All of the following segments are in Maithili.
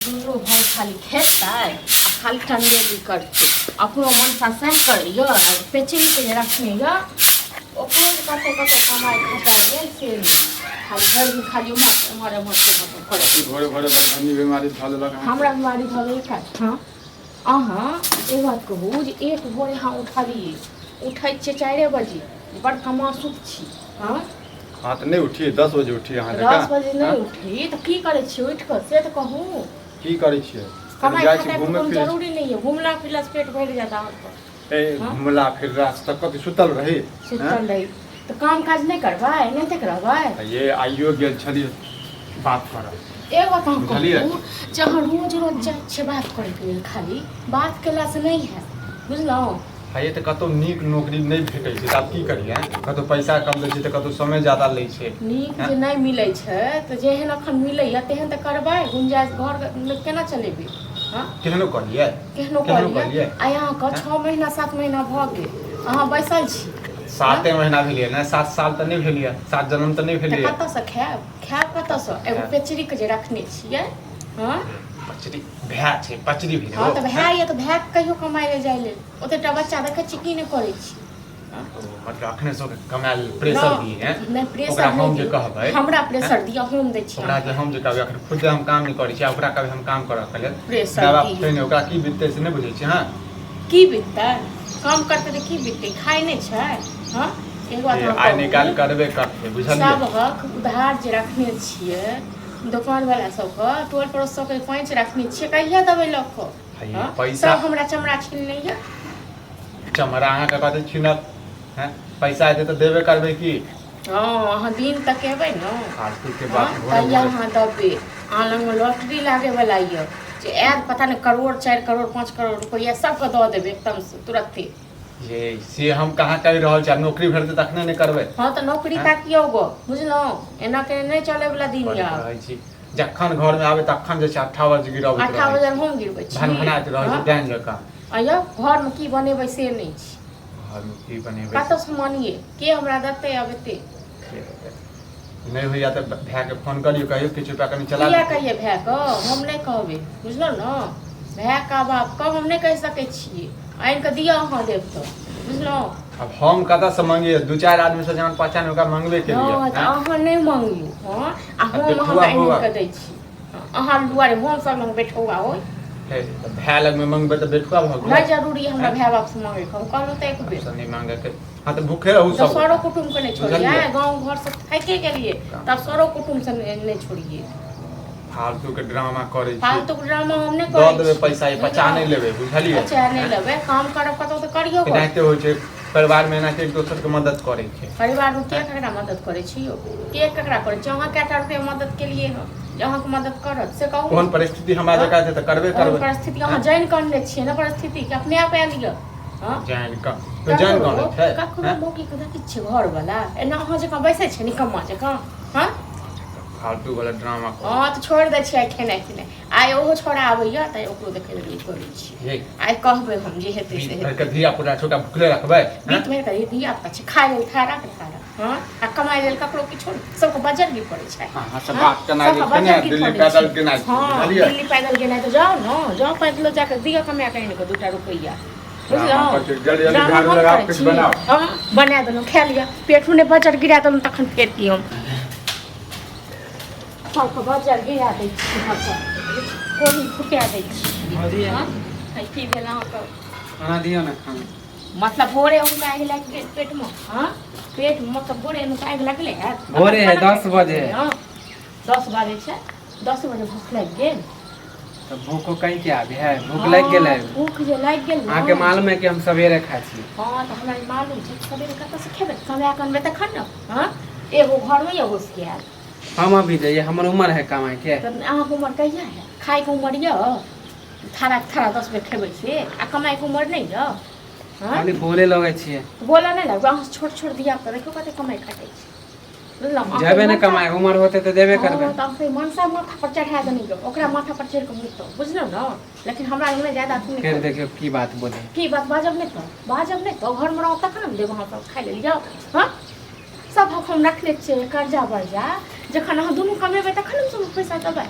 दुनू भाई खाली खेतै आ खाली टंडेली करतै अपनो मन सा सह करैए पेचरी के जे रखने यऽ ओकरो कतौ कतौ कमाई खटा गेल से खाली भरि दिन खाली उम्हर उम्हर से करत घरे घरे बदनामी बीमारी धऽ लेलक हमरा बीमारी धऽ लेलक। हाँ अहाँ ए बात कहू जे एक भोरे अहाँ उठलिए उठै छियै 4 बजे बड़ कमासुत छी। हाँ हाँ तो नहीं उठिए 10 बजे उठिए अहाँ 10 बजे नहीं उठी तो की करे छी उठ कऽ से तो कहू की करै छियै कमाई जाइ खटाई छी के घूमे कोनो फिरे जरूरी नहीं है घूमला फिरला से पेट भर जाता है। ए घुमला फिरला तक कथि सुतल रही सुतल रही तो काम काज नहीं करबै नहीं तक रहबै ये आइयो गेल छलिए बात करब एगो काम करू जहाँ रोज रोज जाइ छै बात करे के लेल खाली बात केला से नहीं है बुझलहुँ। है तो कतौ नीक नौकरी नहीं भेटै छै आब की करिए कतौ पैसा कम दै छै तऽ कतौ समय ज्यादा लै छै नीक जे नहीं मिलै छै तऽ जेहन अखन मिलैए तेहन तऽ करबै गुंजाइश घर केना चलेबै। हाँ केहनो करिए केहनो करिए आ अहाँके 6 महीना 7 महीना भऽ गेल अहाँ बैसल छी 7 महीना भेलिए ना 7 साल तऽ नहीं भेलिए 7 जन्म तऽ नहीं भेलिए कतऽसँ खायब कतऽसँ एगो पेचरी के जे रखने छियै। हाँ पचड़ी भए छै पचड़ी भेलै हाँ तऽ भए ये तऽ भए कहियो कमाइ ले जाइ लेल ओतेटा बच्चा देखै छी की नहि करै छी। मतलब अखने से कमाल प्रेशर दिए हैं नहीं प्रेशर ओकरा हम जे नहीं कहबै हमरा प्रेशर दिया हम दै छी ओकरा जे हम जे कहबै अखन खुद हम काम नहीं करै छी ओकरा कहबै हम काम करऽ के लेल प्रेशर बाबा दी फेन ओकरा की बितै से नहीं बुझै छी। हाँ की बिततै काम करतै तऽ की बिततै खाइ नहि छै। हाँ एगो बात हम आइ निकाल करबे करते बुझलिए सबहक उधार जे रखने छियै दुकान वाला सबके टोल पड़ोस सबके पैंच रखने छियै कहिया देबै लऽ कऽ। हाँ पैसा सब हमरा चमड़ा छीन लैया चमड़ा अहाँके कहते छीनत हैं पैसा एतै तऽ देबे करबै की। हाँ अहाँ दिन तक एबै ने फालतू के बात तहिया अहाँ देबै अहाँ लगमे लॉटरी लागेवला यऽ जे आयत पता नहीं करोड़ 4 करोड़ 5 करोड़ रुपैआ सबके दऽ देबै एकदम से तुरंते। ये से हम कहाँ कहि रहल छी नौकरी भेटतै तखने नहि करबै। हाँ तऽ नौकरी ताकियौ गो बुझलहुँ एना के नहीं चले वाला दिन यऽ जखन घर में आबे तखन जे छै 8 बजे गिरबै 8 बजे हम गिरबै छी भनभनाइत रहै छै डाइन जकाँ अय्यो घर में की बनेबै से नहीं छी घर में की बनेबै कतऽ से मानिए के हमरा देतै अब एते नहीं होइया तऽ भाय के फोन करियो कहियो किछु रुपया कनी चला किया कहिए भाय के हम नहीं कहबै बुझलहुँ ने भाय का बाप कब हम नहीं कहि सकै छियै आनि कऽ दिअ अहाँ देब तऽ बुझलहुँ। अब हम कतऽ से मांगिए 2-4 आदमी से जान पहचान ओकरा मांगबे के लिए अहाँ नहीं मांगियो हाँ आ हम अहाँ आनि कऽ दै छी अहाँ दुआरे हम सब लग बैठौआ होय भाय लग में मांगबे तऽ बेटुआ भऽ गेल नहीं जरूरी है हमरा भाय बाप से मांगे हम कहलहुँ तऽ एक बेर नहीं मांगे के हाँ तो भूखे रहू सब सरो कुटुम्ब के नहीं छोड़िए गाँव घर से थाके गेलिए तब सरो कुटुम्ब से नहीं छोड़िए फालतू के ड्रामा करे छी फालतू के ड्रामा हम नहीं दऽ करै देबै पैसा ये बचा नहीं लेबै बुझलिए बचा नहीं लेबै काम करब कतौ तऽ करियो गो एनाहिते होइ छै परिवार में एनाहिते एक दोसर के मदद करे छै परिवार में के ककरा मदद करे छी यौ के ककरा करे छी अहाँ कएटा रुपया मदद केलिए हँ जे अहाँके मदद करत से कहू कोन परिस्थिति हमरा जकाँ छै तऽ करबे करबै परिस्थिति अहाँ जानि करने छियै ना परिस्थिति के अपने आप आयल यऽ। हाँ जान का तो जान कौन छै ककरो मौकी के देखै छियै घर वाला एना अहाँ जकाँ बैसै छै निकम्मा जकाँ। हाँ फालतू वाला ड्रामा कर हाँ तो छोड़ दै छियै खेनाइ पिनाइ आइ ओहो छोड़ा आबैया तऽ ओकरो देखै लेल करै छियै आइ कहबै हम जे हेतै से हेतै के धिया पुता छोटा भुखले रखबै बीत में कही धिया पुता छै खाय लेल खाय राख खाय हाँ आ कमाइ लेल ककरो किछो सबके बजट भी पड़ै छै। हां सब बात केना जे दिल्ली पैदल केना बुझलिए दिल्ली पैदल गेनाइ तऽ जाओ न जाओ पैदल जाके दिया कमा के आनि के 2 रुपैया बुझलहुँ बना देलहुँ खा लिअ पेटू ने बजट गिरा देलहुँ तखन फेर की हम सबके बजट गिरा दै छी कोनी फुटा दै छी। की भेल अहाँके खाना दियौ ना खाना मतलब भोरे उनका आगि लग गेल पेट में। हाँ पेट में मतलब भोरे उनका आगि लगले है भोरे है 10 बजे 10 बजे छै 10 बजे भूख लग गेल तो भूख कहीं क्या अभी है भूख लग गेल है भूख जे लग गेल आके मालूम है कि हम सवेरे खाई छी। हाँ तो हमरा मालूम छै सवेरे कतऽ से खेबै कमाया करबै तखन न। हाँ एगो घर में एगो से आयल हम अभी जाइए हमर उम्र है कमाई के तब अहाँके उम्र कहिया है खाय के उम्र यऽ थारा 10 बेर खेबै से आ कमाई के उम्र नहीं यऽ। खाली बोले लगे छिए बोला नहीं लगबै अहाँ छोट छोट धिया पुता देखियो कते कमाई खाटै छै बुझलहुँ जेबे ने कमाई उम्र होते तो देबे करबे तऽ मनसा माथा पर चढ़ा देने गयो ओकरा माथा पर चढ़ के मुतौ बुझलहुँ न लेकिन हमरा में ज्यादा सुनै फिर देखियो की बात बोले की बात बाजब नहीं तो घर में रहो तखन हम देबो अहाँ सब खाइ लेल जाओ। हाँ सब हम रखने छियै कर्जा वर्जा जखन अहाँ दुनू कमेबै तखन हम सब पैसा देबै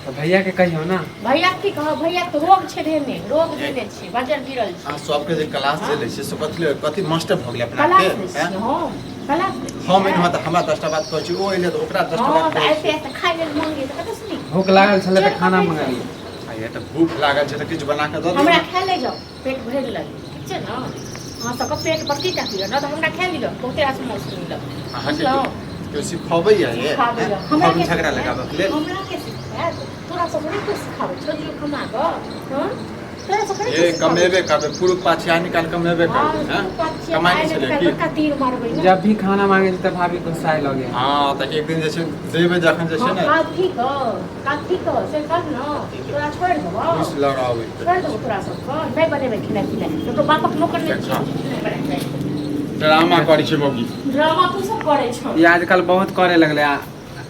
तो भैया के कहियो ना। भैया की कहो, भैया तो रोग छै देने, रोग देने छी, बजर गिरल छी। आ सबके जे क्लास चलै छै से कथि मास्टर भ गेलै अपना क्लास के लै छी हम, क्लास लै छी। हम एनहत हमरा 10टा बात कहै छी, ओ एले त ओकरा 10टा हाँ बात तो कहै ऐसे छी। ऐसे खाइ लेल मांगे त कतऽ सुनी। भूख लागल छले तो खाना मंगा ली। आ ये त भूख लागल छै त किछ बना के द दे। हमरा खा ले जाओ, पेट भरि लगे, ठीक छै ना। अहाँ सबके पेट भर्ती टा पियो ना, तो हमरा खा लियो, बहुते आसम मौसम मिलत। अहाँ के क्यों सिखाबै ये ये हमरा हम झगड़ा लगाबे के लेल। हमरा के सिखायत, तोरा सब नहीं कुछ सिखाबै छ, जो कमा ग, हां तोरा सब नहीं ये कमेबे करबे, पुरुष पाछिया निकाल कमेबे करबे, हैं कमाई छै की। का तीर मारबै ना। जब भी खाना मांगे छै त भाभी गुस्साए लगे। हां त एक दिन जे छै देबे जखन जे छै ने का ठीक से कर ना, तोरा छोड़ देबो। घुस लड़ाबै छोड़ देबो तोरा सबके, नहीं बनेबै खेनाइ पिनाइ, तो बापक नौकर नहीं छी। ड्रामा करै छै मौगी। ड्रामा तू सब करे छ। ये आजकल बहुत करे लगले आ।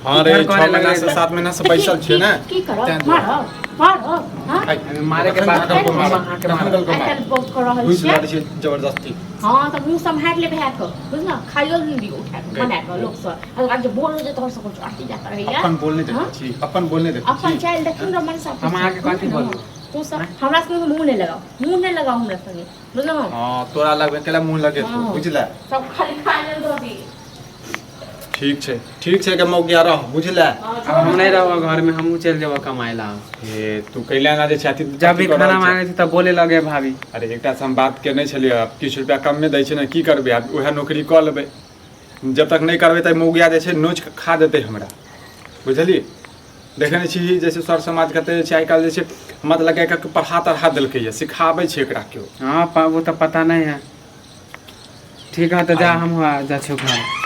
हां रे इधर 6 करे महीना लगले से 7 महीना से बैसल छियै ने। की करब, तें मारब मारब, हां मारे के बाद धक्का को मारब, अहाँ के धक्का मारब। को आइ मारब। काल्हि बहुत कर रहल घुस छियै। लड़ै छै जबरदस्ती। हाँ तो मुँह सम्हारि ले भए कऽ, बुझल खाइयो नहीं दियो उठा के बना के लोग सब। अगर जे बोल जे तोहर सब कुछ आटी जाता रहैया। अपन बोलने हाँ? देखै छी, अपन बोलने देखै अपन छी। चाइल देखिन र मन सब। हम अहाँके कथी बोलू? तू सब हमरा संगे मुंह नहीं लगाओ, मुंह नहीं लगाओ हमरा संगे, बुझल। हां तोरा लगबे केला मुंह लगे तू, हाँ। बुझला। सब खाली खाइ लेल दो दी। ठीक छै के मौगिया रह, बुझला। अब हम नहीं रहो घर में, हमहू चल जेबो कमाए ला। ए तू कैला ना जे छाती जब भी खाना मांगे छै त बोले लगे भाभी। अरे एकटा से हम बात केने छलियै, अब किछु रुपया कम में दै छै ने, की करबै आब उहे नौकरी क लेबै। जब तक नहीं करबै त मौगिया जे छै नोच के खा देतै हमरा, बुझली। देखने छी जैसे सर समाज कहते छै आइ काल्हि जे छै मतलब के पढ़ा तढ़ा देलकै ये, सिखाबै छै एकरा केओ। हाँ वो तो पता नहीं है। ठीक है तो जा हम जा छो घर।